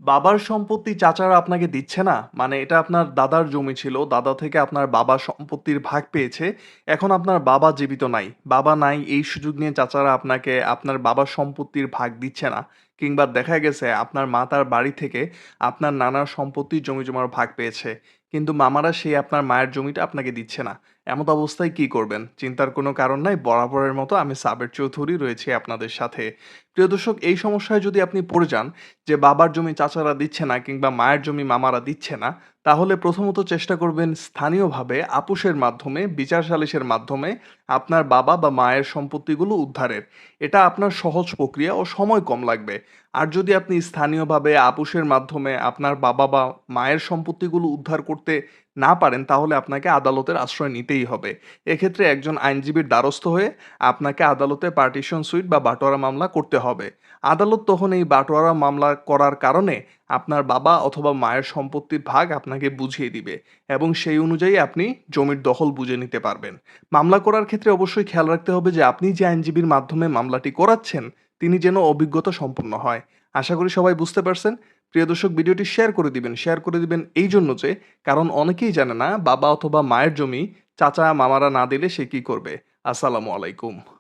বাবার সম্পত্তি চাচারা আপনাকে দিচ্ছে না? মানে এটা আপনার দাদার জমি ছিল। দাদা থেকে আপনার বাবা সম্পত্তির ভাগ পেয়েছে। এখন আপনার বাবা জীবিত নাই। বাবা নাই এই সুযোগ নিয়ে চাচারা আপনাকে আপনার বাবার সম্পত্তির ভাগ দিচ্ছে না। কিংবা দেখা গেছে আপনার মা তার বাড়ি থেকে আপনার নানার সম্পত্তির জমিজমার ভাগ পেয়েছে। কিন্তু মামারা সেই আপনার মায়ের জমিটা আপনাকে দিচ্ছে না। এমত অবস্থায় কি করবেন? চিন্তার কোনো কারণ নাই। বরাবরের মতো আমি সাবের চৌধুরী রয়েছি আপনাদের সাথে। প্রিয় দর্শক, এই সমস্যায় যদি আপনি পড়ে যান যে বাবার জমি চাচারা দিচ্ছে না কিংবা মায়ের জমি মামারা দিচ্ছে না, তাহলে প্রথমত চেষ্টা করবেন স্থানীয়ভাবে আপোসের মাধ্যমে, বিচার সালিসের মাধ্যমে আপনার বাবা বা মায়ের সম্পত্তিগুলো উদ্ধারের। এটা আপনার সহজ প্রক্রিয়া ও সময় কম লাগবে। আর যদি আপনি স্থানীয়ভাবে আপোসের মাধ্যমে আপনার বাবা বা মায়ের সম্পত্তিগুলো উদ্ধার করতে না পারেন, তাহলে আপনাকে আদালতের আশ্রয় নিতেই হবে। এক্ষেত্রে একজন আইনজীবীর দ্বারস্থ হয়ে আপনাকে আদালতে পার্টিশন সুইট বা বাটোয়ারা মামলা করতে হবে। আদালত তখন এই বাটোয়ারা মামলা করার কারণে আপনার বাবা অথবা মায়ের সম্পত্তির ভাগ আপনাকে বুঝিয়ে দিবে এবং সেই অনুযায়ী আপনি জমির দখল বুঝে নিতে পারবেন। মামলা করার ক্ষেত্রে অবশ্যই খেয়াল রাখতে হবে যে আপনি যে আইনজীবীর মাধ্যমে মামলাটি করাচ্ছেন তিনি যেন অভিজ্ঞতা সম্পন্ন হয়। আশা করি সবাই বুঝতে পারছেন। প্রিয় দর্শক, ভিডিওটি শেয়ার করে দিবেন এই জন্য যে কারণ অনেকেই জানে না বাবা অথবা মায়ের জমি চাচা মামারা না দিলে সে কি করবে। আসসালামু আলাইকুম।